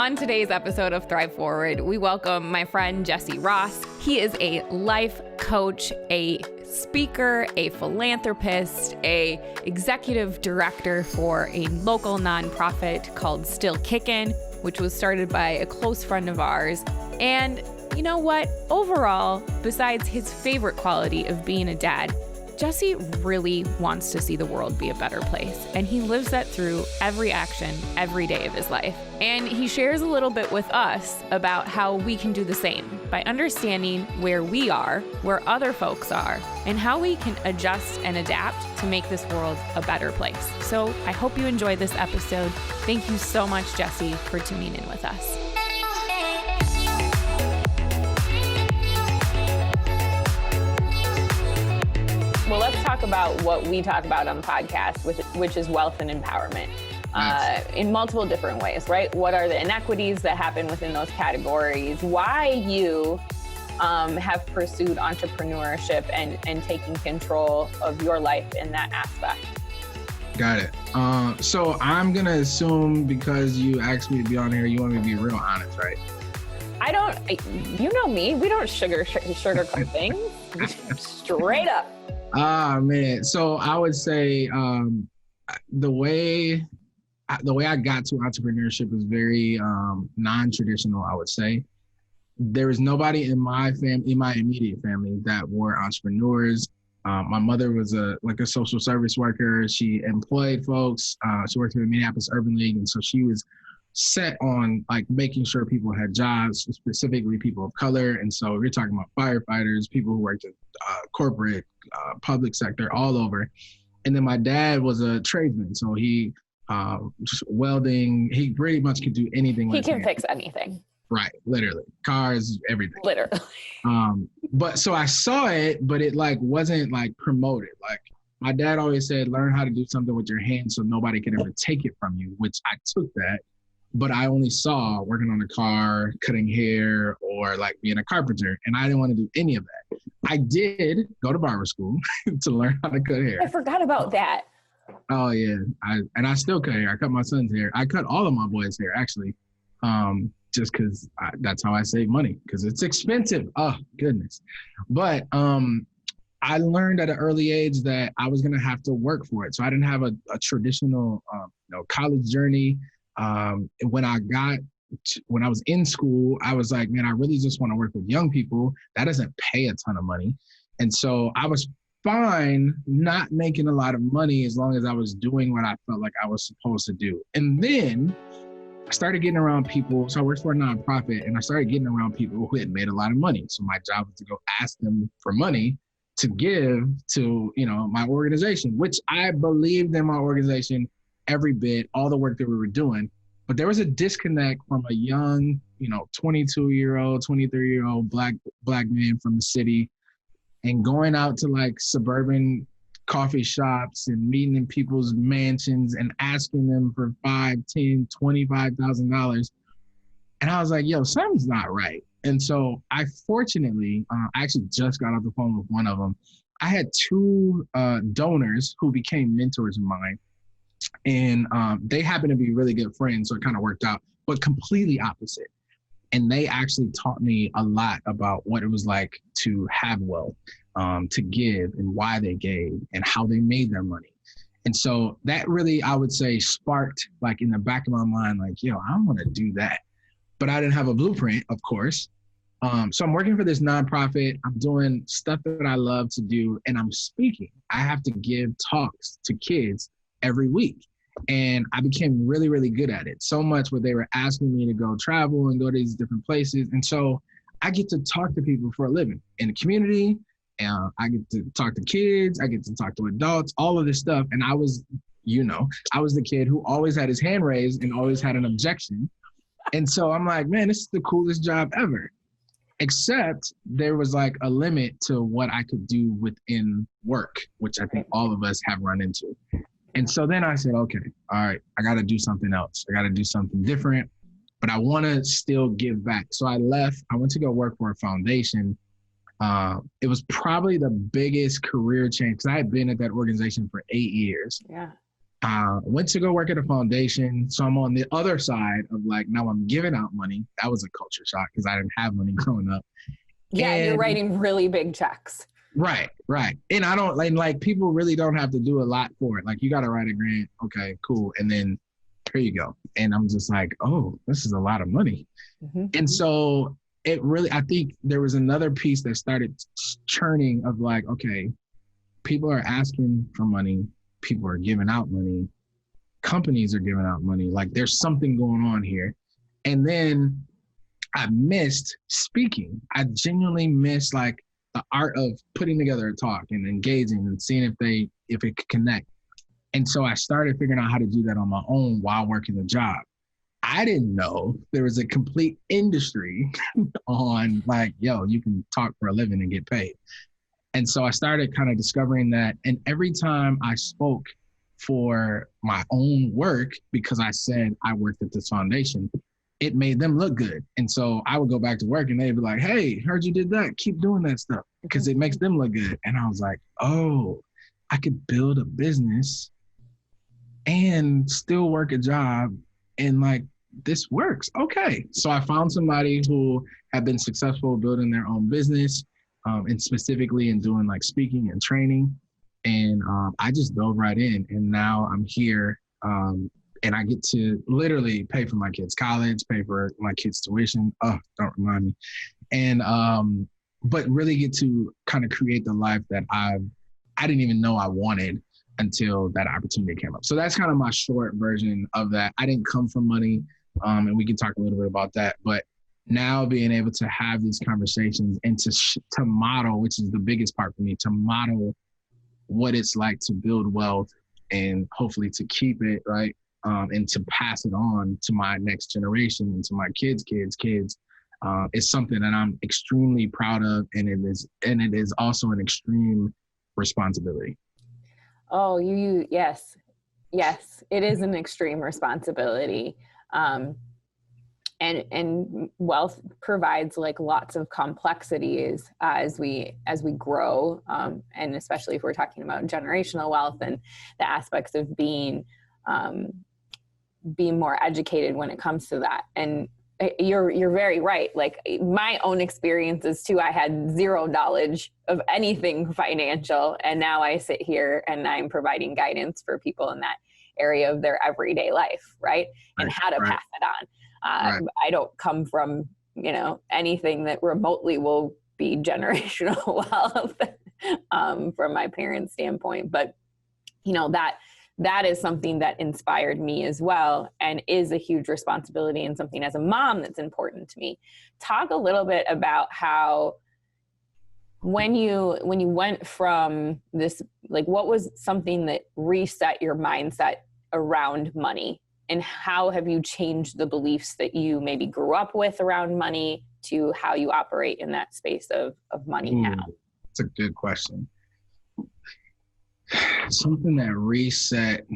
On today's episode of Thrive Forward, we welcome my friend Jesse Ross. He is a life coach, a speaker, a philanthropist, a executive director for a local nonprofit called Still Kickin, which was started by a close friend of ours. And you know what? Overall, besides his favorite quality of being a dad, Jesse really wants to see the world be a better place, and he lives that through every action, every day of his life. And he shares a little bit with us about how we can do the same by understanding where we are, where other folks are, and how we can adjust and adapt to make this world a better place. So I hope you enjoyed this episode. Thank you so much, Jesse, for tuning in with us. Well, let's talk about what we talk about on the podcast, which is wealth and empowerment in multiple different ways, right? What are the inequities that happen within those categories? Why you have pursued entrepreneurship and taking control of your life in that aspect. Got it. So I'm going to assume because you asked me to be on here, you want me to be real honest, right? You know me, we don't sugarcoat things. Straight up. Man. So I would say the way I got to entrepreneurship is very non-traditional, I would say. There was nobody in my immediate family that were entrepreneurs. My mother was a social service worker. She employed folks. She worked for the Minneapolis Urban League. And so she was set on making sure people had jobs, specifically people of color. And so we're talking about firefighters, people who worked in corporate, public sector, all over. And then my dad was a tradesman. So he welding, he pretty much could do anything. He can fix anything. Right. Literally. Cars, everything. Literally. But so I saw it, but it wasn't promoted. My dad always said, learn how to do something with your hands so nobody can ever take it from you, which I took that. But I only saw working on a car, cutting hair, or being a carpenter. And I didn't want to do any of that. I did go to barber school to learn how to cut hair. I forgot about that. Oh, yeah. I still cut hair. I cut my son's hair. I cut all of my boys' hair, actually, just because that's how I save money, because it's expensive. Oh, goodness. But I learned at an early age that I was going to have to work for it. So I didn't have a traditional college journey. When I was in school, I was like, man, I really just want to work with young people. That doesn't pay a ton of money. And so I was fine not making a lot of money as long as I was doing what I felt like I was supposed to do. And then I started getting around people. So I worked for a nonprofit, and I started getting around people who had made a lot of money. So my job was to go ask them for money to give to, my organization, which I believed in my organization every bit, all the work that we were doing. But there was a disconnect from a young, 22-year-old, 23-year-old black man from the city, and going out to suburban coffee shops and meeting in people's mansions and asking them for $5,000, $10,000, $25,000. And I was like, yo, something's not right. And so I fortunately, I actually just got off the phone with one of them. I had two donors who became mentors of mine. And they happen to be really good friends, so it kind of worked out, but completely opposite. And they actually taught me a lot about what it was like to have wealth, to give, and why they gave, and how they made their money. And so that really, I would say, sparked in the back of my mind, yo, I want to do that. But I didn't have a blueprint, of course. So I'm working for this nonprofit. I'm doing stuff that I love to do, and I'm speaking. I have to give talks to kids every week. And I became really, really good at it. So much where they were asking me to go travel and go to these different places. And so I get to talk to people for a living in the community. And I get to talk to kids. I get to talk to adults, all of this stuff. And I was the kid who always had his hand raised and always had an objection. And so I'm like, man, this is the coolest job ever. Except there was a limit to what I could do within work, which I think all of us have run into. And so then I said, okay, all right, I got to do something else. I got to do something different, but I want to still give back. So I left. I went to go work for a foundation. It was probably the biggest career change because I had been at that organization for 8 years. Yeah. Went to go work at a foundation. So I'm on the other side of like, now I'm giving out money. That was a culture shock because I didn't have money growing up. Yeah, and you're writing really big checks. Right. And I don't like people really don't have to do a lot for it. Like you got to write a grant. Okay, cool. And then here you go. And I'm just like, oh, this is a lot of money. Mm-hmm. And so it really, I think there was another piece that started churning of like, okay, people are asking for money. People are giving out money. Companies are giving out money. Like there's something going on here. And then I missed speaking. I genuinely missed like the art of putting together a talk and engaging and seeing if it could connect. And so I started figuring out how to do that on my own while working the job. I didn't know there was a complete industry on like, yo, you can talk for a living and get paid. And so I started kind of discovering that. And every time I spoke for my own work, because I said I worked at this foundation, it made them look good. And so I would go back to work and they'd be like, hey, heard you did that. Keep doing that stuff because it makes them look good. And I was like, oh, I could build a business and still work a job and like, this works. Okay. So I found somebody who had been successful building their own business and specifically in doing like speaking and training. And I just dove right in and now I'm here and I get to literally pay for my kids' college, pay for my kids' tuition. Oh, don't remind me. And, but really get to kind of create the life that I didn't even know I wanted until that opportunity came up. So that's kind of my short version of that. I didn't come from money. And we can talk a little bit about that, but now being able to have these conversations and to model, which is the biggest part for me, to model what it's like to build wealth and hopefully to keep it, right? And to pass it on to my next generation and to my kids' is something that I'm extremely proud of. And it is also an extreme responsibility. Oh, yes, it is an extreme responsibility. And wealth provides like lots of complexities as we grow. And especially if we're talking about generational wealth and the aspects of being more educated when it comes to that. And you're very right. Like my own experiences too, I had zero knowledge of anything financial. And now I sit here and I'm providing guidance for people in that area of their everyday life. Right. And how to pass it on. I don't come from, anything that remotely will be generational wealth from my parents' standpoint. But, that is something that inspired me as well and is a huge responsibility and something as a mom that's important to me. Talk a little bit about how when you went from this, like what was something that reset your mindset around money? And how have you changed the beliefs that you maybe grew up with around money to how you operate in that space of money now? That's a good question. Something that reset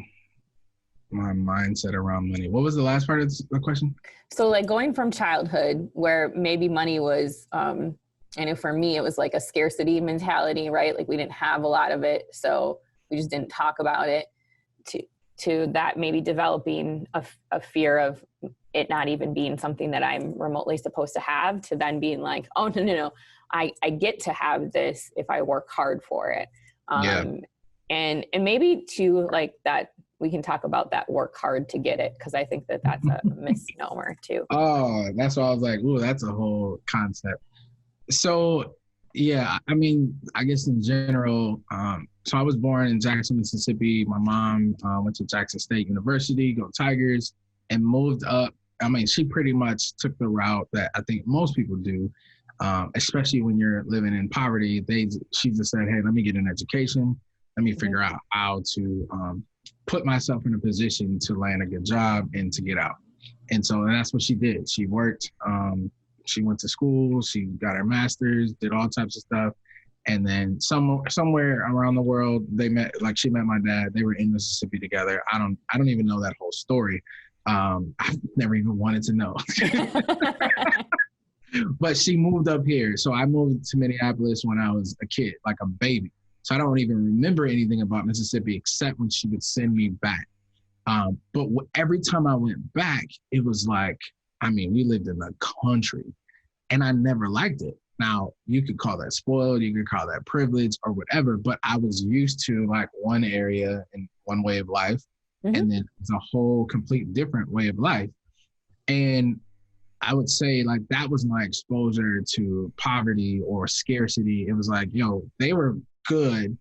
my mindset around money. What was the last part of the question? So like going from childhood where maybe money was, I know for me, it was like a scarcity mentality, right? Like we didn't have a lot of it. So we just didn't talk about it to that maybe developing a fear of it not even being something that I'm remotely supposed to have, to then being like, oh, no, I get to have this if I work hard for it. And maybe too, like that, we can talk about that work hard to get it, because I think that that's a misnomer too. Oh, that's why I was like, ooh, that's a whole concept. So, yeah, I mean, I guess in general, so I was born in Jackson, Mississippi. My mom went to Jackson State University, go Tigers, and moved up. I mean, she pretty much took the route that I think most people do, especially when you're living in poverty. She just said, hey, let me get an education. Let me figure out how to put myself in a position to land a good job and to get out. And so that's what she did. She worked. She went to school. She got her master's, did all types of stuff. And then somewhere around the world, they met. Like she met my dad. They were in Mississippi together. I don't even know that whole story. I've never even wanted to know. But she moved up here. So I moved to Minneapolis when I was a kid, like a baby. So I don't even remember anything about Mississippi except when she would send me back. But every time I went back, it was like, I mean, we lived in the country and I never liked it. Now, you could call that spoiled, you could call that privilege or whatever, but I was used to like one area and one way of life. And then it's a whole complete different way of life. And I would say like that was my exposure to poverty or scarcity. It was like, yo, they were good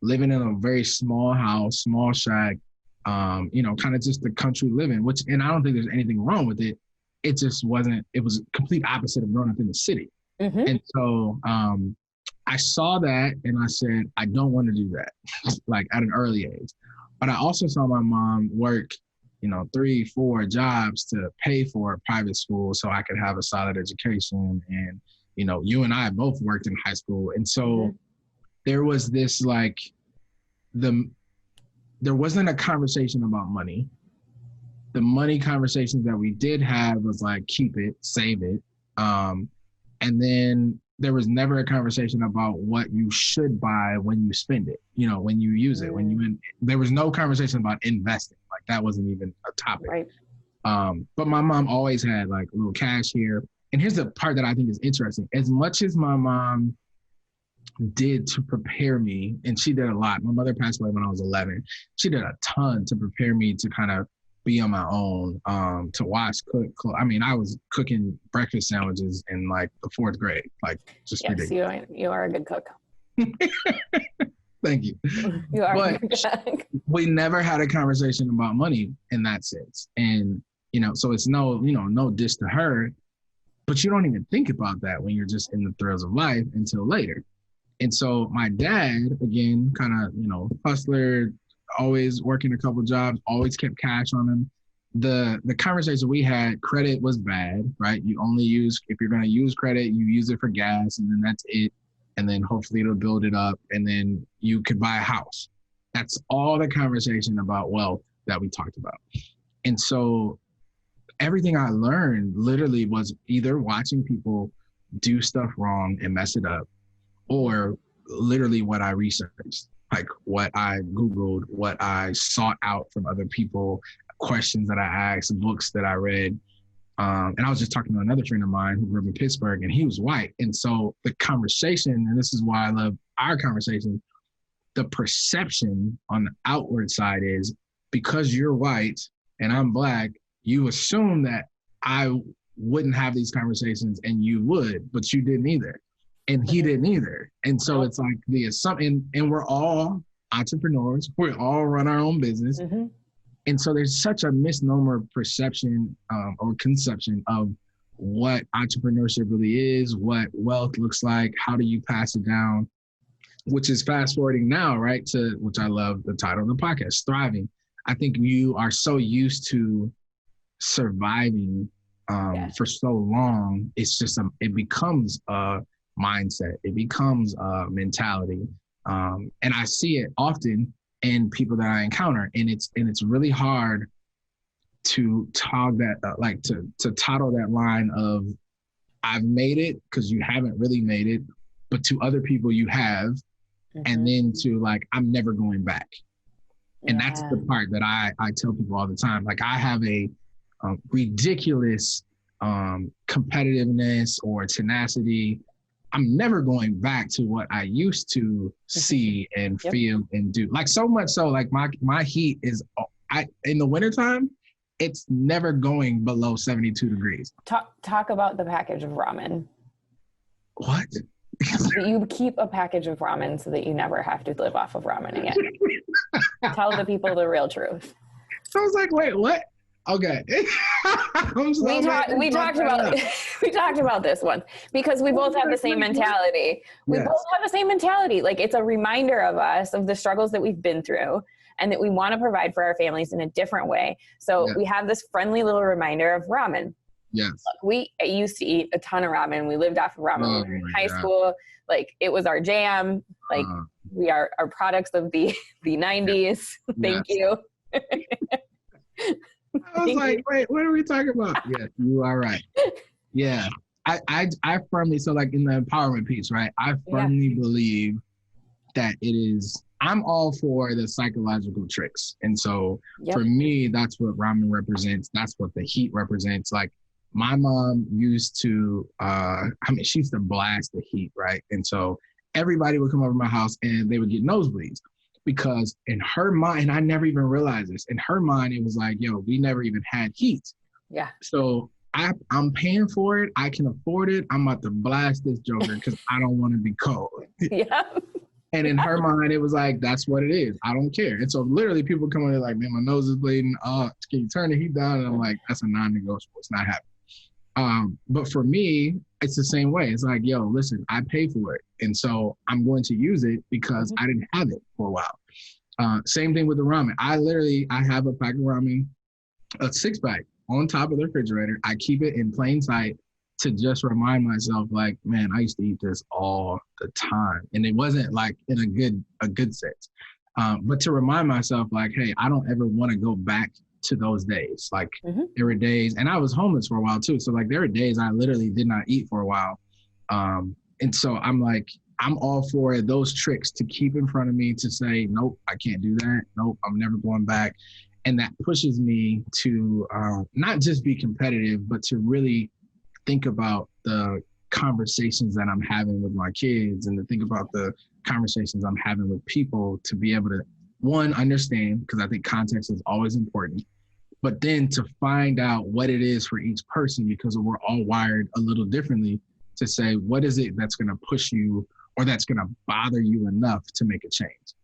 living in a very small house, small shack, kind of just the country living, and I don't think there's anything wrong with it. It just wasn't, it was complete opposite of growing up in the city. And so I saw that and I said, I don't want to do that, like at an early age. But I also saw my mom work, 3-4 jobs to pay for a private school so I could have a solid education. And, you and I both worked in high school. And so there was this like, there wasn't a conversation about money. The money conversations that we did have was like, keep it, save it. And then there was never a conversation about what you should buy when you spend it, when you use it, there was no conversation about investing. Like that wasn't even a topic. Right. But my mom always had like a little cash here. And here's the part that I think is interesting. As much as my mom did to prepare me, and she did a lot. My mother passed away when I was 11. She did a ton to prepare me to kind of be on my own, to wash, cook. I mean, I was cooking breakfast sandwiches in like the 4th grade, like just ridiculous. You are a good cook. Thank you. You are but a good cook. We never had a conversation about money in that sense. And, so it's no diss to her, but you don't even think about that when you're just in the throes of life until later. And so my dad, again, kind of, hustler, always working a couple jobs, always kept cash on him. The conversation we had, credit was bad, right? You only if you're going to use credit, you use it for gas and then that's it. And then hopefully it'll build it up and then you could buy a house. That's all the conversation about wealth that we talked about. And so everything I learned literally was either watching people do stuff wrong and mess it up, or literally what I researched, like what I Googled, what I sought out from other people, questions that I asked, books that I read. And I was just talking to another friend of mine who grew up in Pittsburgh, and he was white. And so the conversation, and this is why I love our conversation, the perception on the outward side is because you're white and I'm Black, you assume that I wouldn't have these conversations and you would, but you didn't either. And he didn't either. And so it's like the assumption, and we're all entrepreneurs. We all run our own business. And so there's such a misnomer perception or conception of what entrepreneurship really is, what wealth looks like, how do you pass it down, which is fast forwarding now, right, to which I love the title of the podcast, Thriving. I think you are so used to surviving for so long. It's just, it becomes a mindset. It becomes a mentality. And I see it often in people that I encounter, and it's really hard to talk that, to toddle that line of I've made it, because you haven't really made it, but to other people you have, and then to like, I'm never going back. And that's the part that I tell people all the time. Like I have a ridiculous competitiveness or tenacity. I'm never going back to what I used to see and feel and do. Like so much so, like my heat is, in the wintertime, it's never going below 72 degrees. Talk about the package of ramen. What? You keep a package of ramen so that you never have to live off of ramen again. Tell the people the real truth. I was like, wait, what? Okay. We talked about this once because we both have the same mentality. We both have the same mentality. Like it's a reminder of us of the struggles that we've been through and that we want to provide for our families in a different way. So we have this friendly little reminder of ramen. Yes. We used to eat a ton of ramen. We lived off of ramen in high school. Like it was our jam. Like we are products of the 90s. Thank you. I was like, wait, what are we talking about? Yes, you are right. Yeah. I firmly, so like in the empowerment piece, right? I firmly believe that it is I'm all for the psychological tricks. And so for me, that's what ramen represents. That's what the heat represents. Like my mom used to, she used to blast the heat, right? And so everybody would come over to my house and they would get nosebleeds because in her mind, I never even realized this. In her mind, it was like, yo, we never even had heat. Yeah. So I'm paying for it. I can afford it. I'm about to blast this joker because I don't want to be cold. Yeah. And in her mind, it was like, that's what it is. I don't care. And so literally people come in there like, man, my nose is bleeding. Can you turn the heat down? And I'm like, that's a non-negotiable. It's not happening. But for me, it's the same way. It's like, yo, listen, I pay for it. And so I'm going to use it because I didn't have it for a while. Same thing with the ramen. I have a pack of ramen, a 6-pack on top of the refrigerator. I keep it in plain sight to just remind myself, like, man, I used to eat this all the time. And it wasn't like in a good sense. But to remind myself, like, hey, I don't ever want to go back to those days. Like there were days, and I was homeless for a while too. So like there were days I literally did not eat for a while. And so I'm like, I'm all for those tricks to keep in front of me to say, nope, I can't do that. Nope, I'm never going back. And that pushes me to not just be competitive, but to really think about the conversations that I'm having with my kids and to think about the conversations I'm having with people to be able to, one, understand, because I think context is always important, but then to find out what it is for each person, because we're all wired a little differently, to say, what is it that's going to push you or that's going to bother you enough to make a change?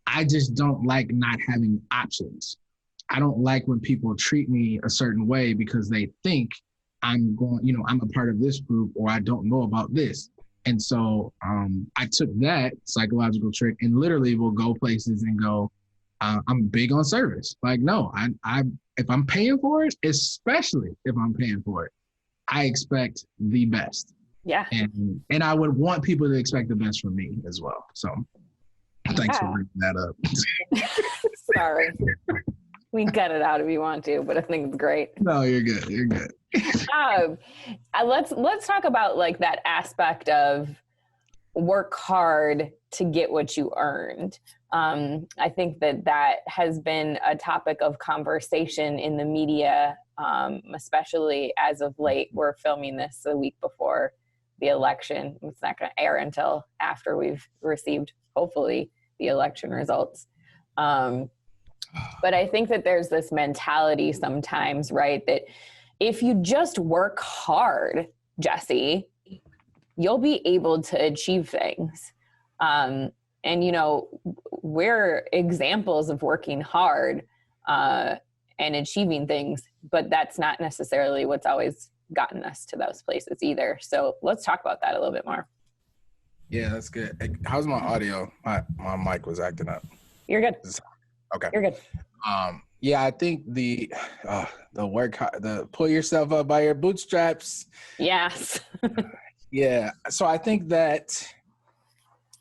I just don't like not having options. I don't like when people treat me a certain way because they think I'm a part of this group or I don't know about this. And so I took that psychological trick and literally will go places and go, I'm big on service. Like, no, if I'm paying for it, especially if I'm paying for it, I expect the best. Yeah. And I would want people to expect the best from me as well. So thanks for bringing that up. Sorry. We can cut it out if you want to, but I think it's great. No, you're good. You're good. Let's talk about like that aspect of work hard to get what you earned. I think that has been a topic of conversation in the media, especially as of late. We're filming this a week before the election. It's not going to air until after we've received, hopefully, the election results. But I think that there's this mentality sometimes, right, that if you just work hard, Jesse, you'll be able to achieve things. And, we're examples of working hard and achieving things, but that's not necessarily what's always gotten us to those places either. So let's talk about that a little bit more. Yeah, that's good. How's my audio? My mic was acting up. You're good. Okay. You're good. Yeah, I think the pull yourself up by your bootstraps. Yes. Yeah. So I think that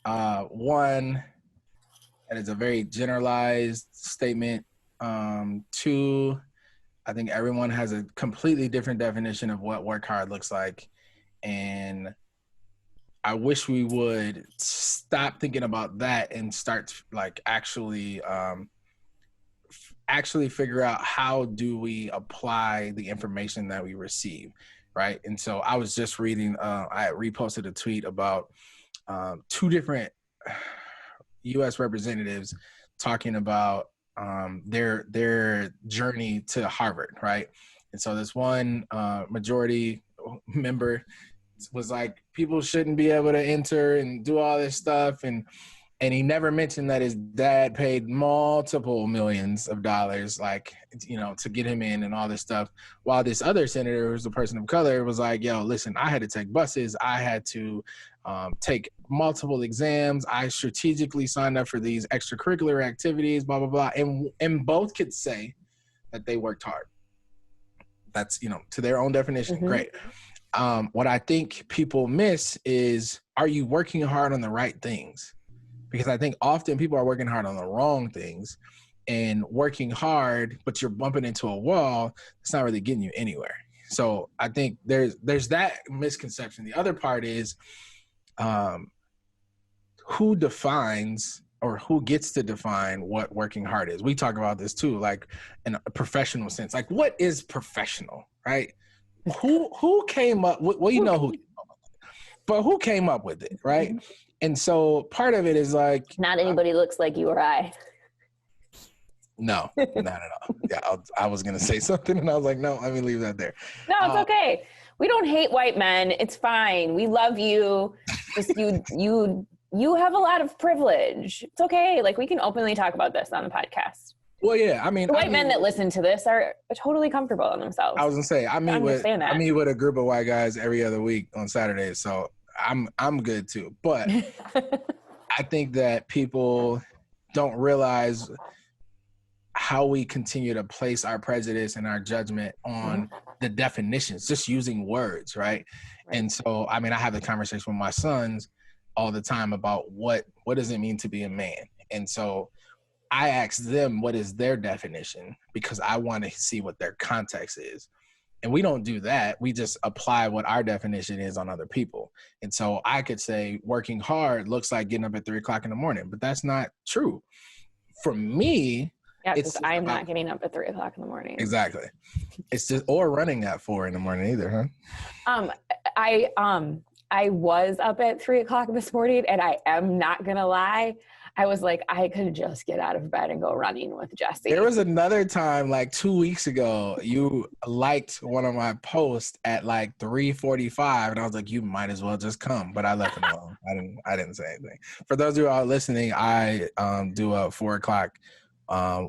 one, that is a very generalized statement. Two, I think everyone has a completely different definition of what work hard looks like. And I wish we would stop thinking about that and start like actually figure out how do we apply the information that we receive, right? And so I was just reading, I reposted a tweet about 2 different U.S. representatives talking about their journey to Harvard, right? And so this one majority member was like, people shouldn't be able to enter and do all this stuff, and he never mentioned that his dad paid multiple millions of dollars, like, to get him in and all this stuff. While this other senator, who's a person of color, was like, yo, listen, I had to take buses. I had to take multiple exams. I strategically signed up for these extracurricular activities, blah, blah, blah. And both could say that they worked hard. That's, to their own definition. Mm-hmm. Great. What I think people miss is, are you working hard on the right things? Because I think often people are working hard on the wrong things and working hard, but you're bumping into a wall. It's not really getting you anywhere. So I think there's that misconception. The other part is who defines or who gets to define what working hard is? We talk about this too, like in a professional sense. Like, what is professional, right? Who came up with, well, you know who came up with it, but who came up with it, right? And so part of it is like, not anybody looks like you or I. No, not at all. Yeah, I was gonna say something, and I was like, no, let me leave that there. No, it's okay. We don't hate white men. It's fine. We love you. Just you have a lot of privilege. It's okay. Like, we can openly talk about this on the podcast. Well, yeah, I mean, the white men that listen to this are totally comfortable in themselves. I was gonna say, I meet with a group of white guys every other week on Saturdays, so I'm good too. But I think that people don't realize how we continue to place our prejudice and our judgment on the definitions, just using words, right? And so, I mean, I have the conversation with my sons all the time about what does it mean to be a man? And so I ask them what is their definition, because I want to see what their context is. And we don't do that. We just apply what our definition is on other people. And so I could say working hard looks like getting up at 3 o'clock in the morning, but that's not true. For me, yeah, because I'm not getting up at 3 o'clock in the morning. Exactly. It's just, or running at 4 in the morning either, huh? I was up at 3 o'clock this morning, and I am not gonna lie, I was like, I could just get out of bed and go running with Jesse. There was another time, like 2 weeks ago, you liked one of my posts at like 3:45, and I was like, you might as well just come. But I left it alone. I didn't say anything. For those of you who are listening, I do a 4 o'clock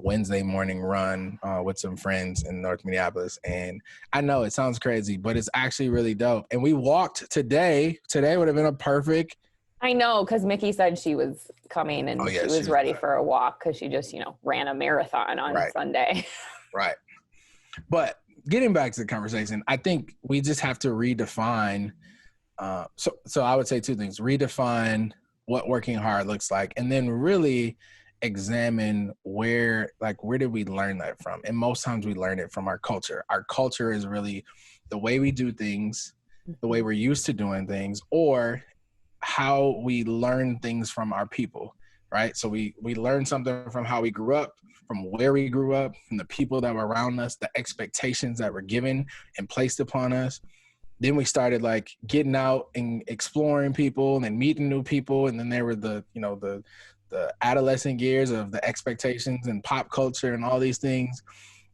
Wednesday morning run with some friends in North Minneapolis. And I know it sounds crazy, but it's actually really dope. And we walked today. Today would have been a perfect. I know, because Mickey said she was coming and she was ready for a walk because she just, ran a marathon on Sunday. Right. But getting back to the conversation, I think we just have to redefine. So I would say two things: redefine what working hard looks like, and then really examine where did we learn that from? And most times we learn it from our culture. Our culture is really the way we do things, the way we're used to doing things, or how we learn things from our people, right? So we learn something from how we grew up, from where we grew up, from the people that were around us, the expectations that were given and placed upon us. Then we started like getting out and exploring people and meeting new people. And then there were the adolescent years of the expectations and pop culture and all these things.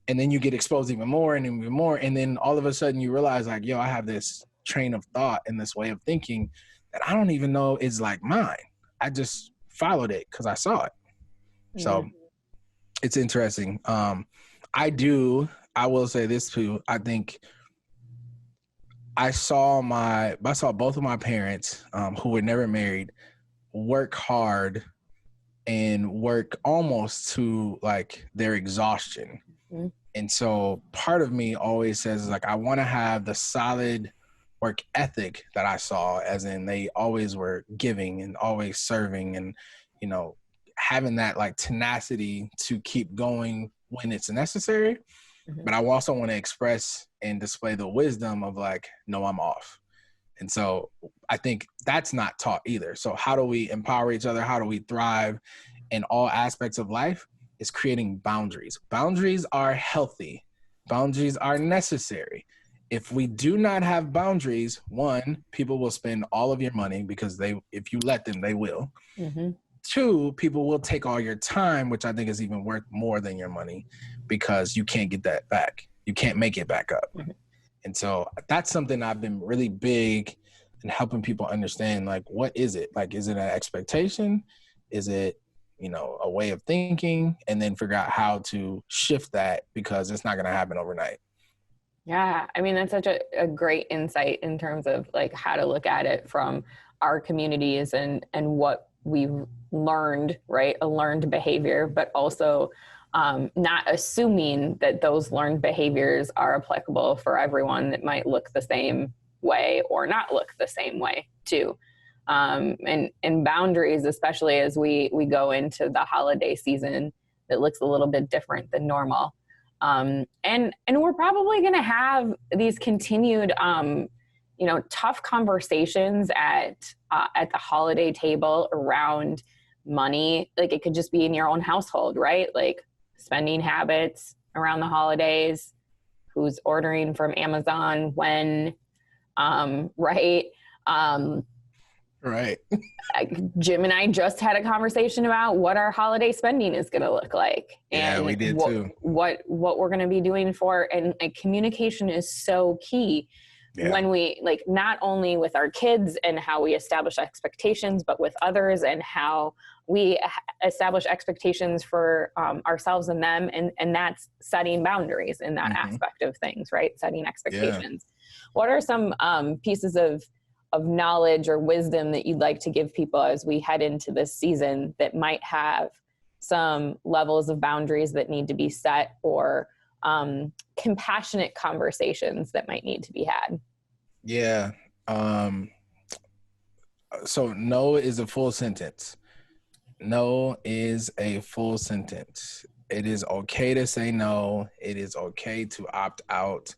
And then you get exposed even more and even more. And then all of a sudden you realize like, I have this train of thought and this way of thinking that I don't even know is like mine. I just followed it because I saw it. Mm-hmm. So it's interesting. I will say this too. I think I saw both of my parents who were never married work hard and work almost to like their exhaustion. Mm-hmm. And so part of me always says like, I want to have the solid work ethic that I saw, as in they always were giving and always serving and, having that like tenacity to keep going when it's necessary. Mm-hmm. But I also want to express and display the wisdom of like, no, I'm off. And so I think that's not taught either. So how do we empower each other? How do we thrive in all aspects of life? Is creating boundaries. Boundaries are healthy. Boundaries are necessary. If we do not have boundaries, one, people will spend all of your money because if you let them, they will. Mm-hmm. Two, people will take all your time, which I think is even worth more than your money because you can't get that back. You can't make it back up. Mm-hmm. And so that's something I've been really big in helping people understand, like, what is it? Like, is it an expectation? Is it, a way of thinking? And then figure out how to shift that because it's not going to happen overnight. Yeah. I mean, that's such a great insight in terms of like how to look at it from our communities and what we've learned, right? A learned behavior, but also not assuming that those learned behaviors are applicable for everyone that might look the same way or not look the same way too. And boundaries, especially as we go into the holiday season that looks a little bit different than normal. And we're probably going to have these continued, tough conversations at the holiday table around money. Like it could just be in your own household, right? Like spending habits around the holidays, who's ordering from Amazon when, right? Right. Jim and I just had a conversation about what our holiday spending is going to look like, and we did too. What we're going to be doing for, and communication is so key. Yeah. When we, like, not only with our kids and how we establish expectations, but with others and how we establish expectations for ourselves and them. And that's setting boundaries in that aspect of things, right? Setting expectations. Yeah. What are some pieces of knowledge or wisdom that you'd like to give people as we head into this season that might have some levels of boundaries that need to be set, or compassionate conversations that might need to be had? Yeah. So no is a full sentence. No is a full sentence. It is okay to say no. It is okay to opt out.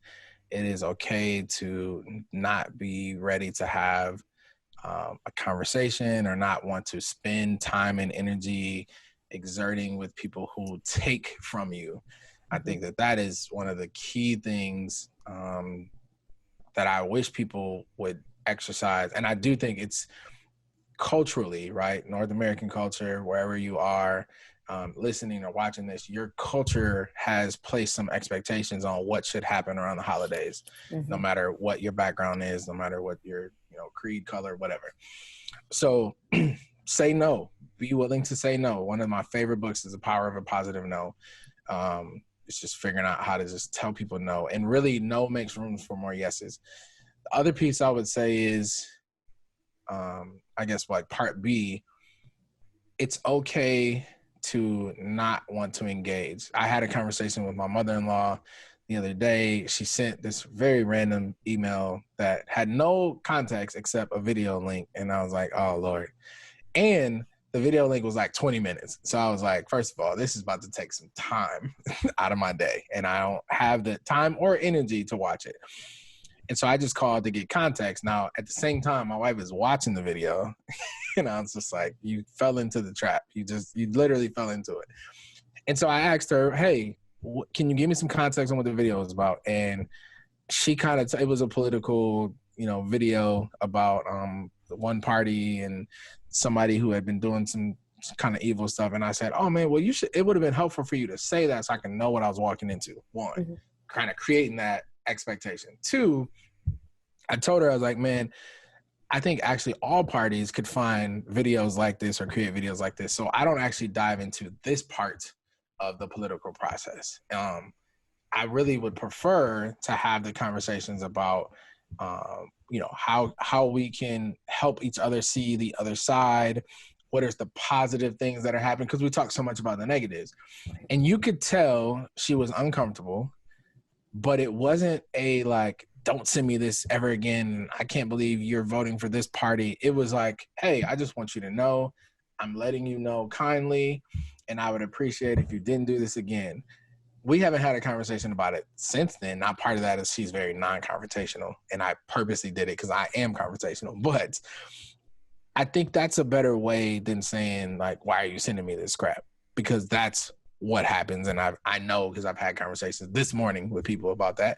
It is okay to not be ready to have a conversation, or not want to spend time and energy exerting with people who take from you. I think that is one of the key things that I wish people would exercise. And I do think it's culturally, right? North American culture, wherever you are listening or watching this, your culture has placed some expectations on what should happen around the holidays, no matter what your background is, no matter what your creed, color, whatever. So say no. Be willing to say no. One of my favorite books is The Power of a Positive No. It's just figuring out how to just tell people no. And really, no makes room for more yeses. The other piece I would say is, I guess, like part B, it's okay to not want to engage. I had a conversation with my mother-in-law the other day. She sent this very random email that had no context except a video link. And I was like, oh, Lord. And the video link was like 20 minutes. So I was like, first of all, this is about to take some time out of my day, and I don't have the time or energy to watch it. And so I just called to get context. Now, at the same time, my wife is watching the video, and I was just like, you fell into the trap. You literally fell into it. And so I asked her, hey, can you give me some context on what the video was about? And she it was a political, video about the one party and somebody who had been doing some kind of evil stuff. And I said, oh man, well, it would have been helpful for you to say that so I can know what I was walking into. One, kind of creating that expectation. Two, I told her, I was like, man, I think actually all parties could find videos like this or create videos like this. So I don't actually dive into this part of the political process. I really would prefer to have the conversations about, how we can help each other see the other side. What is the positive things that are happening? Because we talk so much about the negatives. And you could tell she was uncomfortable, but it wasn't a like, don't send me this ever again. I can't believe you're voting for this party. It was like, hey, I just want you to know, I'm letting you know kindly, and I would appreciate if you didn't do this again. We haven't had a conversation about it since then. Now, part of that is she's very non-confrontational, and I purposely did it because I am confrontational. But I think that's a better way than saying, like, why are you sending me this crap? Because that's what happens, and I know because I've had conversations this morning with people about that.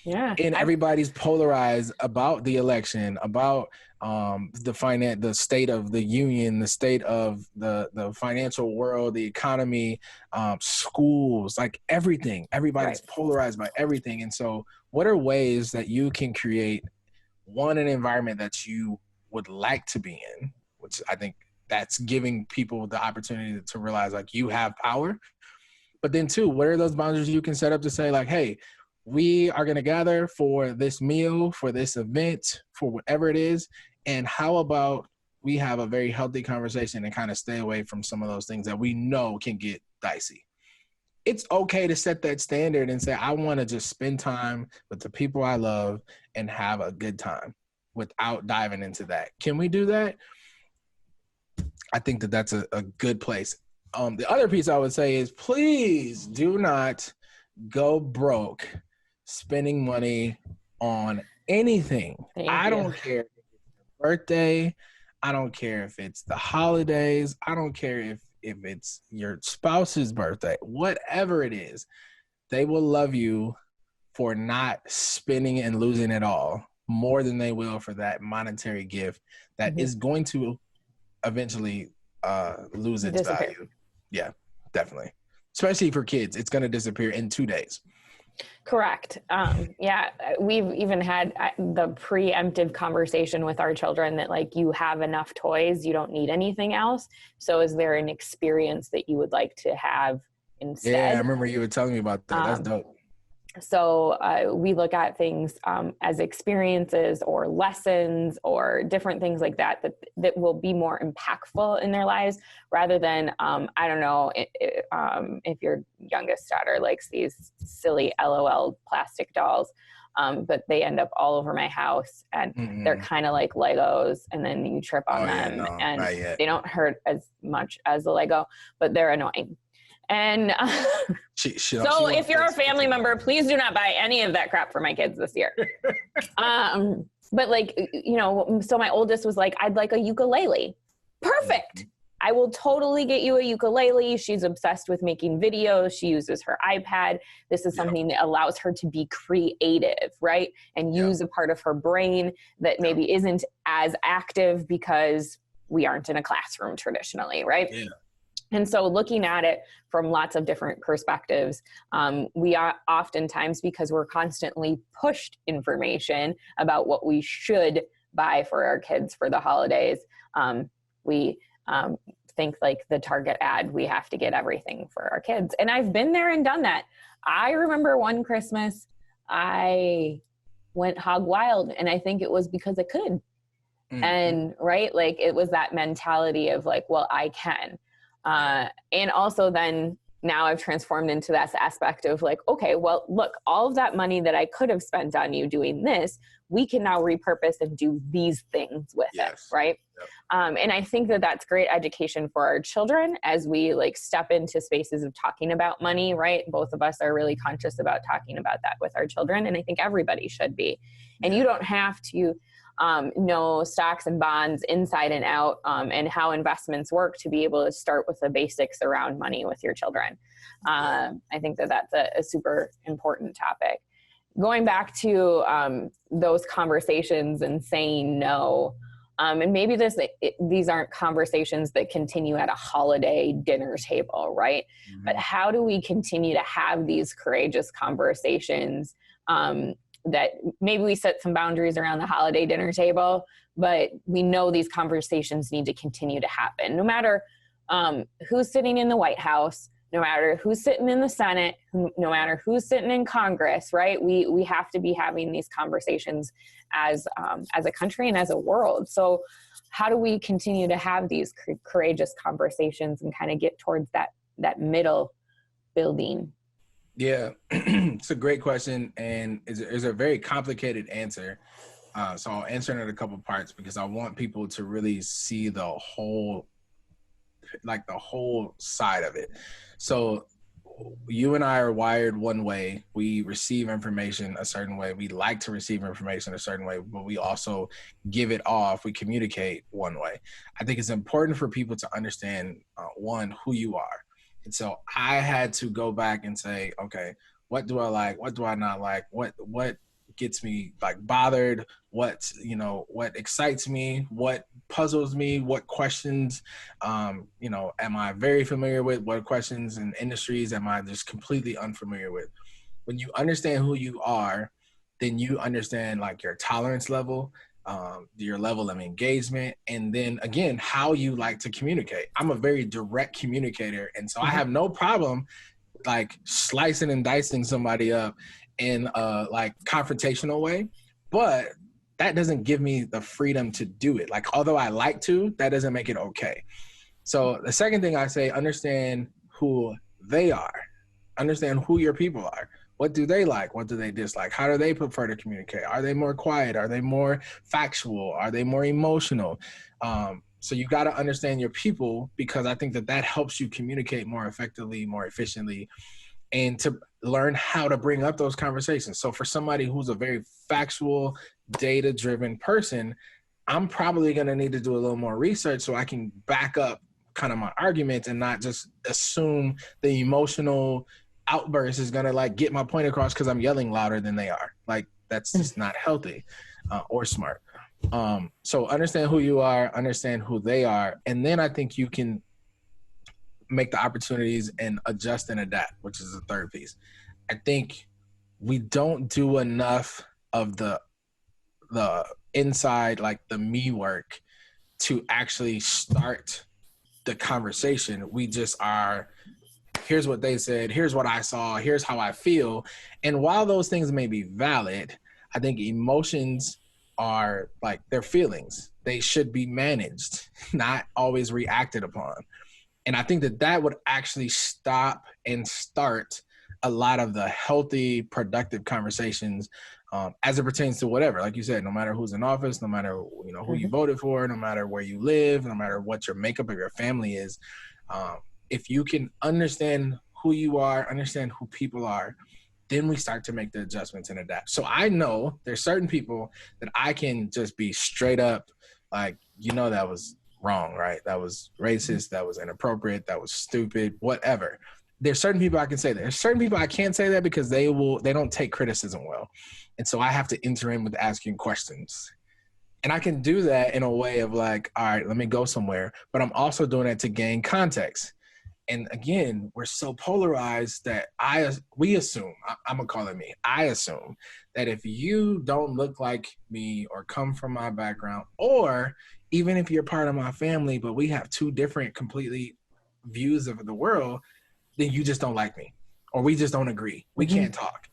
Yeah. And everybody's polarized about the election, about the state of the union, the state of the financial world, the economy, schools, like everything. Everybody's polarized by everything. And so what are ways that you can create, one, an environment that you would like to be in, which I think that's giving people the opportunity to realize, like, you have power. But then two, what are those boundaries you can set up to say, like, hey, we are going to gather for this meal, for this event, for whatever it is. And how about we have a very healthy conversation and kind of stay away from some of those things that we know can get dicey. It's okay to set that standard and say, I want to just spend time with the people I love and have a good time without diving into that. Can we do that? I think that that's a good place. The other piece I would say is, please do not go broke spending money on anything. I don't care if it's your birthday. I don't care if it's the holidays. I don't care if it's your spouse's birthday, whatever it is, they will love you for not spending and losing it all more than they will for that monetary gift that is going to eventually lose its value. Yeah, definitely. Especially for kids, it's going to disappear in 2 days. Correct. Yeah, we've even had the preemptive conversation with our children that like, you have enough toys, you don't need anything else. So is there an experience that you would like to have instead? Yeah, I remember you were telling me about that. That's dope. So we look at things as experiences or lessons or different things like that will be more impactful in their lives, rather than, I don't know, if your youngest daughter likes these silly LOL plastic dolls, but they end up all over my house, and they're kind of like Legos, and then you trip on them, and they don't hurt as much as the Lego, but they're annoying. And so if you're a family member, please do not buy any of that crap for my kids this year. But like, you know, so my oldest was like, I'd like a ukulele. Perfect. I will totally get you a ukulele. She's obsessed with making videos. She uses her iPad. This is something that allows her to be creative, right? And use a part of her brain that maybe isn't as active because we aren't in a classroom traditionally, right? Yeah. And so looking at it from lots of different perspectives, we are oftentimes, because we're constantly pushed information about what we should buy for our kids for the holidays, we think like the Target ad, we have to get everything for our kids. And I've been there and done that. I remember one Christmas, I went hog wild, and I think it was because I could. And right, like it was that mentality of like, well, I can. And also then now I've transformed into that aspect of like, okay, well, look, all of that money that I could have spent on you doing this, we can now repurpose and do these things with it. Right. Yep. And I think that that's great education for our children as we like step into spaces of talking about money, right? Both of us are really conscious about talking about that with our children. And I think everybody should be. And you don't have to know stocks and bonds inside and out, and how investments work to be able to start with the basics around money with your children. I think that that's a super important topic. Going back to those conversations and saying no, and maybe these aren't conversations that continue at a holiday dinner table, right? But how do we continue to have these courageous conversations that maybe we set some boundaries around the holiday dinner table, but we know these conversations need to continue to happen, no matter who's sitting in the White House, no matter who's sitting in the Senate, no matter who's sitting in Congress, right? We have to be having these conversations as a country and as a world. So how do we continue to have these courageous conversations and kind of get towards that middle building? Yeah, it's a great question, and it's a very complicated answer. So I'll answer it in a couple parts because I want people to really see the whole side of it. So you and I are wired one way. We receive information a certain way. We like to receive information a certain way, but we also give it off. We communicate one way. I think it's important for people to understand, one, who you are. And so I had to go back and say, okay, what do I like? What do I not like? What gets me like bothered? What excites me? What puzzles me? What questions, am I very familiar with? What questions and industries am I just completely unfamiliar with? When you understand who you are, then you understand like your tolerance level, your level of engagement, and then again, how you like to communicate. I'm a very direct communicator, and so I have no problem like slicing and dicing somebody up in a like confrontational way, but that doesn't give me the freedom to do it. Like, although I like to, that doesn't make it okay. So the second thing I say, understand who they are. Understand who your people are. What do they like? What do they dislike? How do they prefer to communicate? Are they more quiet? Are they more factual? Are they more emotional? So you got to understand your people, because I think that helps you communicate more effectively, more efficiently, and to learn how to bring up those conversations. So for somebody who's a very factual, data-driven person, I'm probably going to need to do a little more research so I can back up kind of my arguments and not just assume the emotional outburst is going to like get my point across because I'm yelling louder than they are. Like, that's just not healthy or smart. So understand who you are, understand who they are. And then I think you can make the opportunities and adjust and adapt, which is the third piece. I think we don't do enough of the inside, like the me work to actually start the conversation. We just are, here's what they said, here's what I saw, here's how I feel. And while those things may be valid, I think emotions are like, they're feelings. They should be managed, not always reacted upon. And I think that would actually stop and start a lot of the healthy, productive conversations as it pertains to whatever. Like you said, no matter who's in office, no matter who you voted for, no matter where you live, no matter what your makeup of your family is, if you can understand who you are, understand who people are, then we start to make the adjustments and adapt. So I know there's certain people that I can just be straight up like, that was wrong, right? That was racist, that was inappropriate, that was stupid, whatever. There's certain people I can say that. There's certain people I can't say that because they don't take criticism well. And so I have to enter in with asking questions. And I can do that in a way of like, all right, let me go somewhere. But I'm also doing it to gain context. And again, we're so polarized that we assume, I'm gonna call it me, I assume that if you don't look like me or come from my background, or even if you're part of my family, but we have two different completely views of the world, then you just don't like me, or we just don't agree. We can't talk.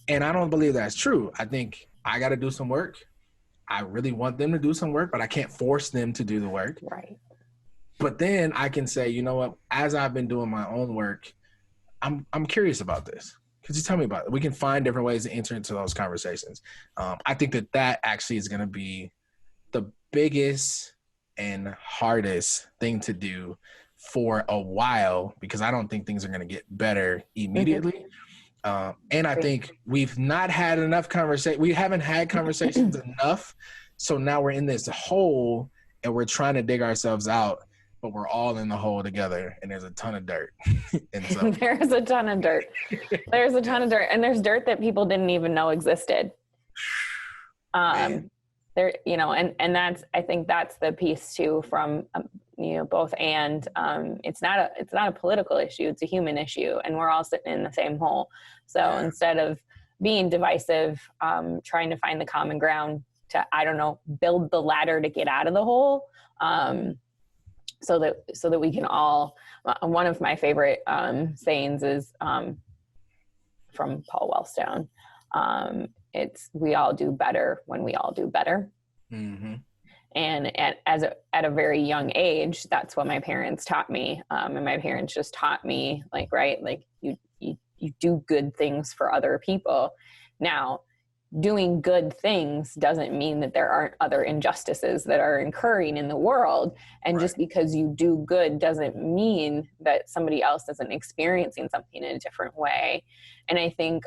And I don't believe that's true. I think I got to do some work. I really want them to do some work, but I can't force them to do the work. Right. But then I can say, you know what, as I've been doing my own work, I'm curious about this. Could you tell me about it? We can find different ways to enter into those conversations. I think that actually is going to be the biggest and hardest thing to do for a while, because I don't think things are going to get better immediately. And I think we've not had enough conversation. We haven't had conversations enough. So now we're in this hole and we're trying to dig ourselves out, but we're all in the hole together and there's a ton of dirt. And so There's a ton of dirt. There's a ton of dirt. And there's dirt that people didn't even know existed. There, and that's, I think that's the piece too from, both. And it's not a political issue. It's a human issue. And we're all sitting in the same hole. So instead of being divisive, trying to find the common ground to, build the ladder to get out of the hole. So that we can all, one of my favorite sayings is from Paul Wellstone. We all do better when we all do better. Mm-hmm. And at a very young age, that's what my parents taught me. And my parents just taught me you do good things for other people. Now, doing good things doesn't mean that there aren't other injustices that are occurring in the world. And just because you do good doesn't mean that somebody else isn't experiencing something in a different way. And I think,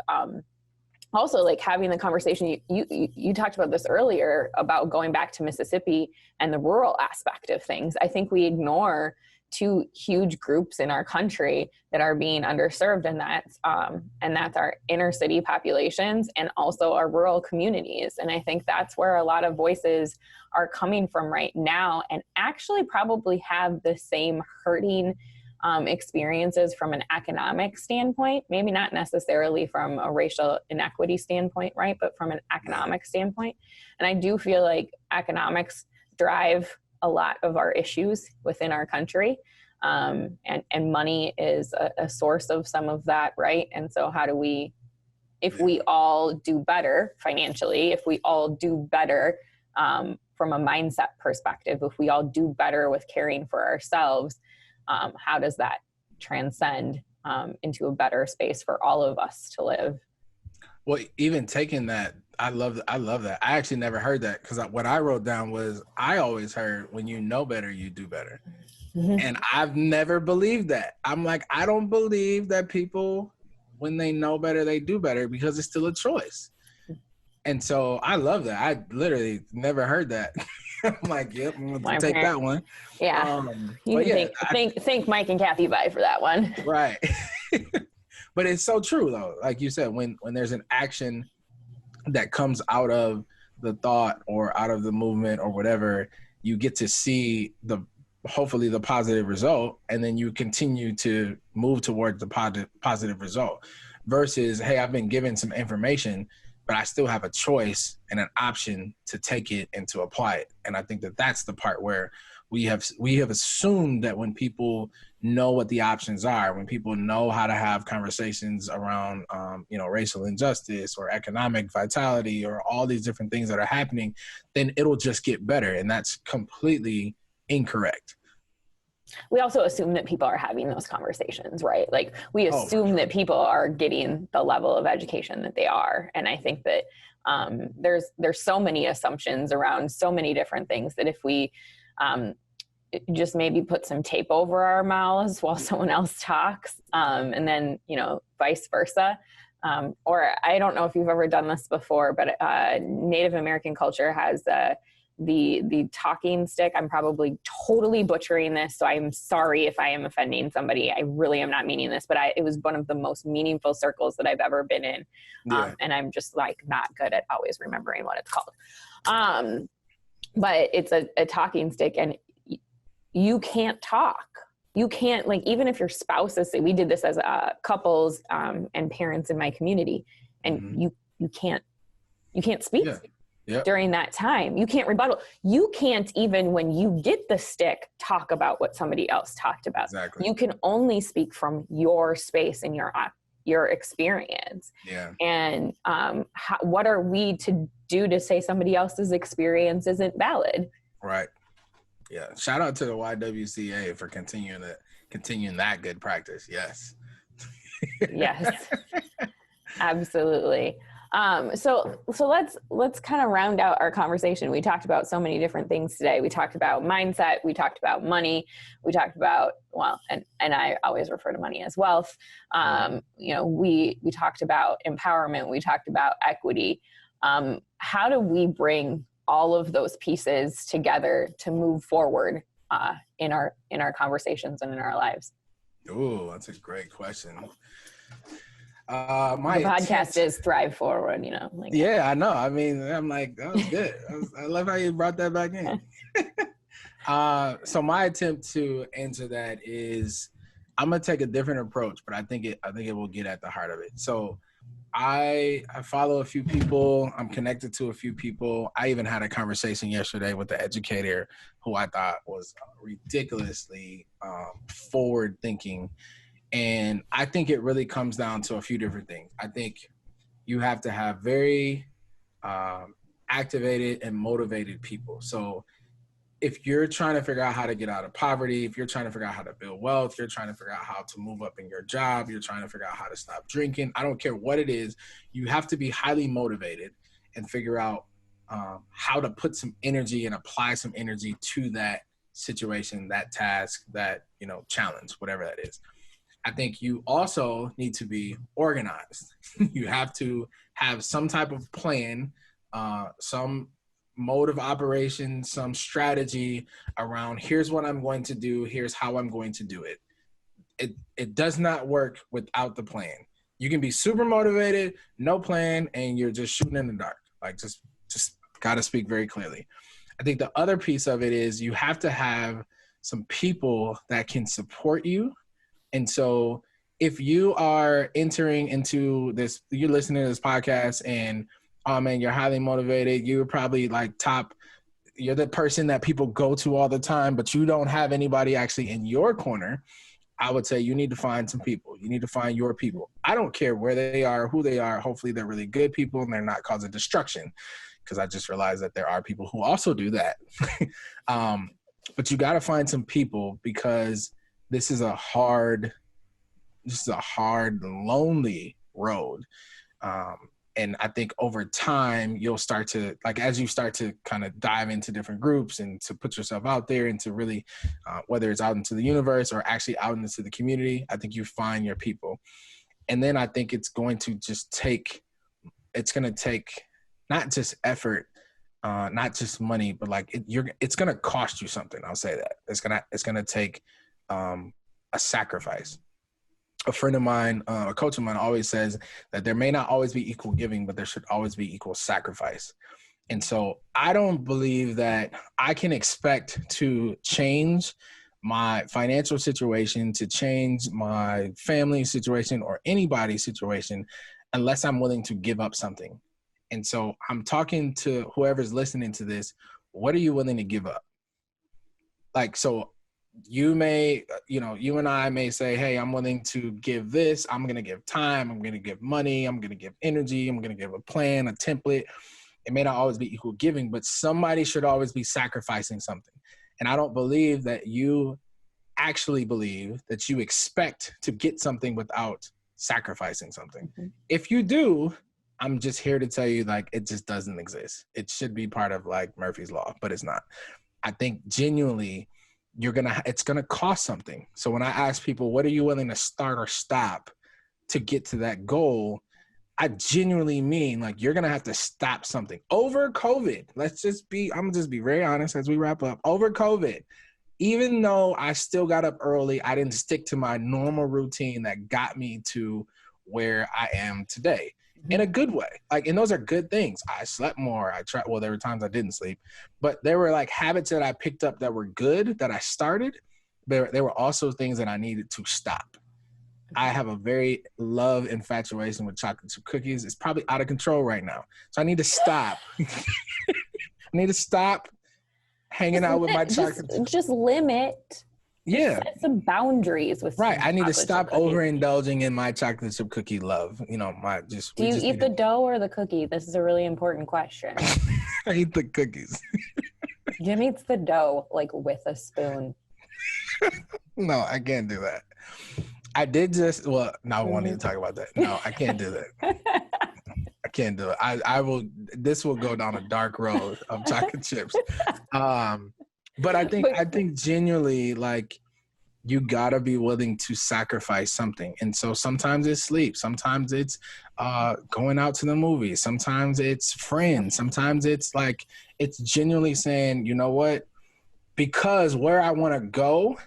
also, like having the conversation, you talked about this earlier about going back to Mississippi and the rural aspect of things. I think we ignore two huge groups in our country that are being underserved, and that's our inner city populations and also our rural communities. And I think that's where a lot of voices are coming from right now, and actually probably have the same hurting experiences from an economic standpoint, maybe not necessarily from a racial inequity standpoint, right? But from an economic standpoint. And I do feel like economics drive a lot of our issues within our country. And money is a source of some of that, right? And so if we all do better financially, if we all do better from a mindset perspective, if we all do better with caring for ourselves, how does that transcend into a better space for all of us to live? Well, even taking that, I love that. I actually never heard that, because what I wrote down was, I always heard, when you know better, you do better. Mm-hmm. And I've never believed that. I'm like, I don't believe that people, when they know better, they do better, because it's still a choice. And so I love that. I literally never heard that. I'm like, yep, I'm My gonna take parents. that one. Yeah. You But can yeah, thank Mike and Kathy Bye for that one. right. But it's so true though. Like you said, when there's an action that comes out of the thought or out of the movement or whatever, you get to see hopefully the positive result, and then you continue to move towards the positive result versus, hey, I've been given some information, but I still have a choice and an option to take it and to apply it. And I think that that's the part where we have assumed that when people know what the options are, when people know how to have conversations around, racial injustice or economic vitality or all these different things that are happening, then it'll just get better. And that's completely incorrect. We also assume that people are having those conversations, right? Like we assume that people are getting the level of education that they are. And I think that there's so many assumptions around so many different things that if we just maybe put some tape over our mouths while someone else talks, and then, vice versa. Or I don't know if you've ever done this before, but Native American culture has the talking stick. I'm probably totally butchering this, so I'm sorry if I am offending somebody. I really am not meaning this, but it was one of the most meaningful circles that I've ever been in. And I'm just like not good at always remembering what it's called. But it's a talking stick, and you can't talk. You can't, like, even if your spouse is, we did this as couples and parents in my community, and you can't speak. Yeah. Yep. During that time. You can't rebuttal. You can't even, when you get the stick, talk about what somebody else talked about. Exactly. You can only speak from your space and your experience. Yeah. And what are we to do to say somebody else's experience isn't valid? Right. Yeah. Shout out to the YWCA for continuing that good practice. Yes. Yes. Absolutely. So let's kind of round out our conversation. We talked about so many different things today. We talked about mindset. We talked about money. We talked about, and I always refer to money as wealth. We talked about empowerment. We talked about equity. How do we bring all of those pieces together to move forward in our conversations and in our lives? Oh, that's a great question. My podcast is Thrive Forward, Yeah, I know. I mean, I'm like, that was good. I love how you brought that back in. So my attempt to answer that is, I'm gonna take a different approach, but I think it will get at the heart of it. So I follow a few people. I'm connected to a few people. I even had a conversation yesterday with the educator who I thought was ridiculously forward thinking. And I think it really comes down to a few different things. I think you have to have very activated and motivated people. So if you're trying to figure out how to get out of poverty, if you're trying to figure out how to build wealth, you're trying to figure out how to move up in your job, you're trying to figure out how to stop drinking, I don't care what it is, you have to be highly motivated and figure out how to put some energy and apply some energy to that situation, that task, that, challenge, whatever that is. I think you also need to be organized. You have to have some type of plan, some mode of operation, some strategy around here's what I'm going to do, here's how I'm going to do it. It does not work without the plan. You can be super motivated, no plan, and you're just shooting in the dark. Like just got to speak very clearly. I think the other piece of it is you have to have some people that can support you. And so if you are entering into this, you're listening to this podcast and, oh man, you're highly motivated. You're probably like you're the person that people go to all the time, but you don't have anybody actually in your corner. I would say you need to find some people. You need to find your people. I don't care where they are, who they are. Hopefully they're really good people and they're not causing destruction, because I just realized that there are people who also do that. But you got to find some people, because this is a hard, lonely road. And I think over time, you'll start to, like, as you start to kind of dive into different groups and to put yourself out there and to really, whether it's out into the universe or actually out into the community, I think you find your people. And then I think it's going to take not just effort, not just money, but like it's going to cost you something. I'll say that it's going to take a sacrifice. A friend of mine, a coach of mine always says that there may not always be equal giving, but there should always be equal sacrifice. And so I don't believe that I can expect to change my financial situation, to change my family situation or anybody's situation unless I'm willing to give up something. And so I'm talking to whoever's listening to this. What are you willing to give up? Like, so you may, you and I may say, hey, I'm willing to give this. I'm going to give time. I'm going to give money. I'm going to give energy. I'm going to give a plan, a template. It may not always be equal giving, but somebody should always be sacrificing something. And I don't believe that you actually believe that you expect to get something without sacrificing something. Mm-hmm. If you do, I'm just here to tell you, like, it just doesn't exist. It should be part of like Murphy's Law, but it's not. I think genuinely, it's going to cost something. So when I ask people, what are you willing to start or stop to get to that goal? I genuinely mean, like, you're going to have to stop something over COVID. I'm going to just be very honest as we wrap up. Over COVID, even though I still got up early, I didn't stick to my normal routine that got me to where I am today. In a good way. Like, and those are good things. I slept more. There were times I didn't sleep, but there were like habits that I picked up that were good that I started. There were also things that I needed to stop. I have a very love infatuation with chocolate chip cookies. It's probably out of control right now. So I need to stop. I need to stop hanging out with my chocolate. Just limit. Yeah. Set some boundaries with right. I need to stop overindulging in my chocolate chip cookie love. Do you eat the dough or the cookie? This is a really important question. I eat the cookies. Jim eats the dough like with a spoon. No, I can't do that. I did just I won't even talk about that. No, I can't do that. I can't do it. I will. This will go down a dark road of chocolate chips. But I think genuinely, like, you gotta be willing to sacrifice something. And so sometimes it's sleep, sometimes it's going out to the movies, sometimes it's friends, sometimes it's like, it's genuinely saying, you know what, because where I want to go,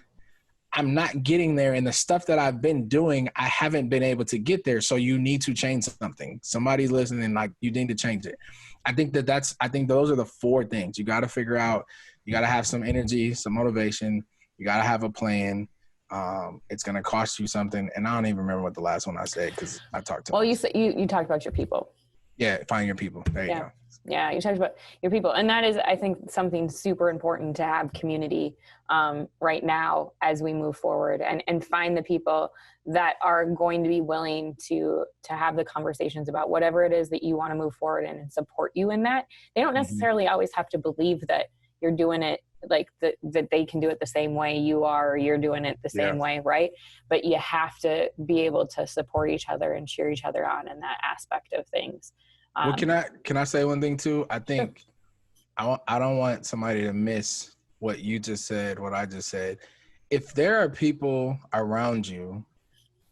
I'm not getting there. And the stuff that I've been doing, I haven't been able to get there. So you need to change something. Somebody's listening, like, you need to change it. I think those are the 4 things. You got to figure out, you got to have some energy, some motivation. You got to have a plan. It's going to cost you something. And I don't even remember what the last one I said, because I talked to you said you talked about your people. Yeah, find your people. There you go. Yeah, you talked about your people. And that is, I think, something super important to have community right now as we move forward, and find the people that are going to be willing to have the conversations about whatever it is that you want to move forward in and support you in that. They don't necessarily always have to believe that you're doing it like that they can do it the same way you are, or you're doing it the same way, right? But you have to be able to support each other and cheer each other on in that aspect of things. Well, can I say one thing too? I think I don't want somebody to miss what you just said, what I just said. If there are people around you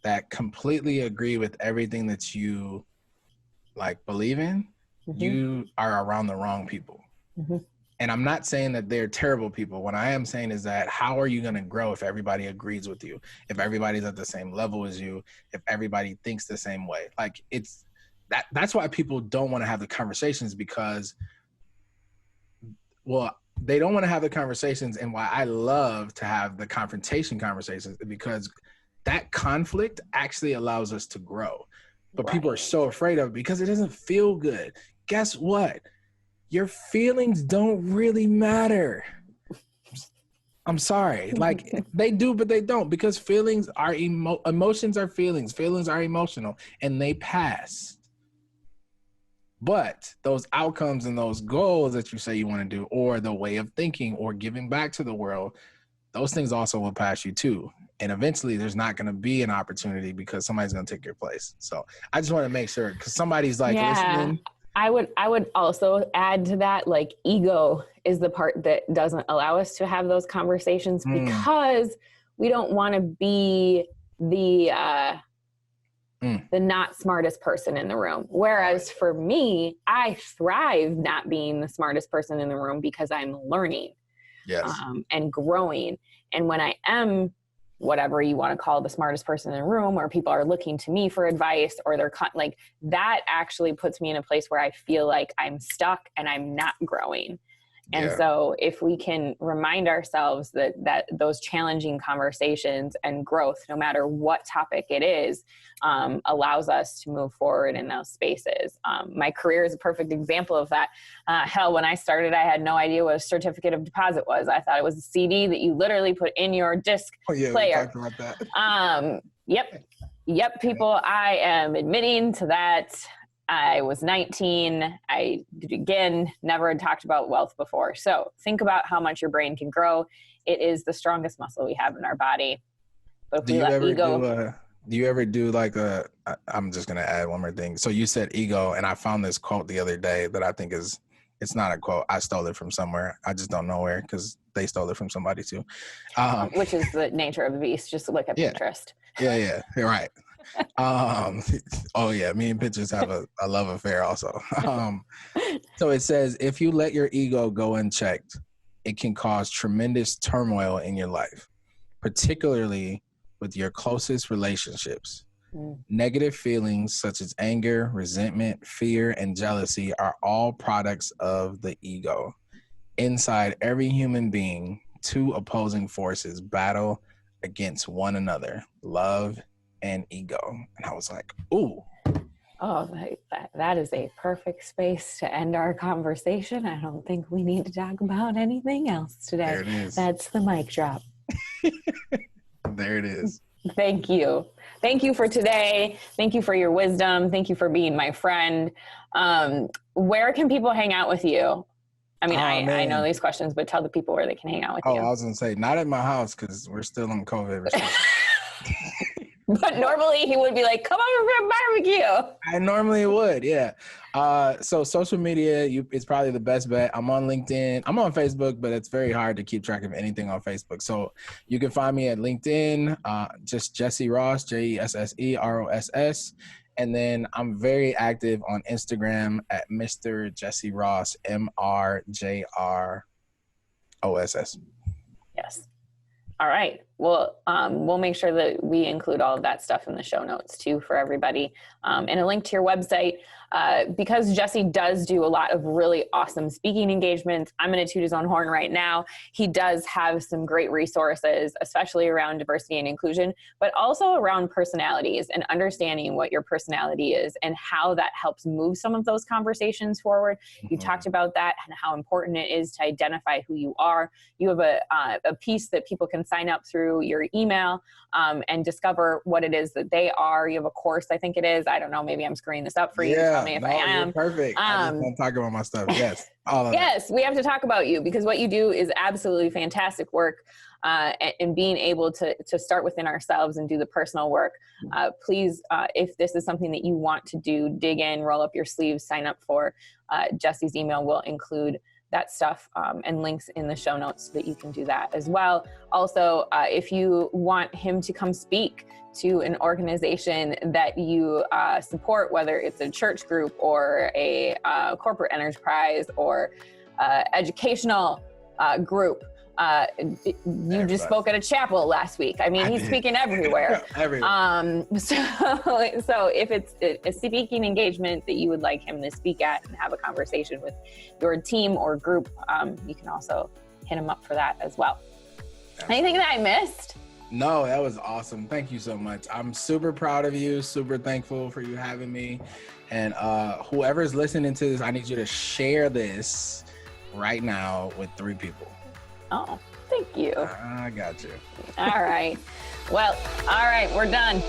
that completely agree with everything that you like believe in, you are around the wrong people. And I'm not saying that they're terrible people. What I am saying is that, how are you going to grow if everybody agrees with you? If everybody's at the same level as you, if everybody thinks the same way? Like, that's why people don't want to have the conversations, because, they don't want to have the conversations. And why I love to have the confrontation conversations, because that conflict actually allows us to grow. But people are so afraid of it because it doesn't feel good. Guess what? Your feelings don't really matter. I'm sorry. Like, they do, but they don't, because feelings are emotions are feelings. Feelings are emotional, and they pass. But those outcomes and those goals that you say you want to do, or the way of thinking or giving back to the world, those things also will pass you too. And eventually there's not going to be an opportunity because somebody's going to take your place. So I just want to make sure, because somebody's like listening. I would also add to that, like, ego is the part that doesn't allow us to have those conversations, because we don't want to be the the not smartest person in the room. Whereas for me, I thrive not being the smartest person in the room because I'm learning and growing. And when I am whatever you want to call the smartest person in the room, or people are looking to me for advice, or they're like, that actually puts me in a place where I feel like I'm stuck and I'm not growing. And so if we can remind ourselves that those challenging conversations and growth, no matter what topic it is, allows us to move forward in those spaces. My career is a perfect example of that. Hell, when I started, I had no idea what a certificate of deposit was. I thought it was a CD that you literally put in your disc player. We talked about that. Yep, people, I am admitting to that. I was 19. I, again, never had talked about wealth before. So think about how much your brain can grow. It is the strongest muscle we have in our body. But if Do you ever do like I'm just going to add one more thing. So you said ego, and I found this quote the other day that I think it's not a quote. I stole it from somewhere. I just don't know where, because they stole it from somebody too. Which is the nature of the beast. Just look at Pinterest. Yeah, you're right. Oh yeah, me and pictures have a love affair also. So it says, if you let your ego go unchecked, it can cause tremendous turmoil in your life, particularly with your closest relationships. Negative feelings such as anger, resentment, fear, and jealousy are all products of the ego. Inside every human being, two opposing forces battle against one another: love and ego. And I was like, ooh. Oh, that is a perfect space to end our conversation. I don't think we need to talk about anything else today. There it is. That's the mic drop. There it is. Thank you. Thank you for today. Thank you for your wisdom. Thank you for being my friend. Where can people hang out with you? I mean, I know these questions, but tell the people where they can hang out with you. I was going to say, not at my house, because we're still on COVID. But normally he would be like, come over for a barbecue. I normally would, yeah. So social media, it's probably the best bet. I'm on LinkedIn. I'm on Facebook, but it's very hard to keep track of anything on Facebook. So you can find me at LinkedIn, just Jesse Ross, JESSEROSS. And then I'm very active on Instagram at Mr. Jesse Ross, MRJROSS. Yes. All right. Well, we'll make sure that we include all of that stuff in the show notes too for everybody, and a link to your website. Because Jesse does do a lot of really awesome speaking engagements, I'm going to toot his own horn right now. He does have some great resources, especially around diversity and inclusion, but also around personalities and understanding what your personality is and how that helps move some of those conversations forward. You talked about that and how important it is to identify who you are. You have a piece that people can sign up through your email and discover what it is that they are. You have a course, I think it is. I don't know. Maybe I'm screwing this up for you. Tell me if I am. Perfect. I just want to talk about my stuff. Yes. Yes, we have to talk about you, because what you do is absolutely fantastic work. And being able to start within ourselves and do the personal work. Please, if this is something that you want to do, dig in, roll up your sleeves, sign up for. Jesse's email will include that stuff and links in the show notes so that you can do that as well. Also, if you want him to come speak to an organization that you support, whether it's a church group or a corporate enterprise or educational group, you just spoke at a chapel last week. I mean, he's speaking everywhere. So if it's a speaking engagement that you would like him to speak at and have a conversation with your team or group, you can also hit him up for that as well. Anything that I missed? No, that was awesome. Thank you so much. I'm super proud of you, super thankful for you having me. And whoever's listening to this, I need you to share this right now with 3 people. Oh, thank you. I got you. All right. Well, all right, we're done.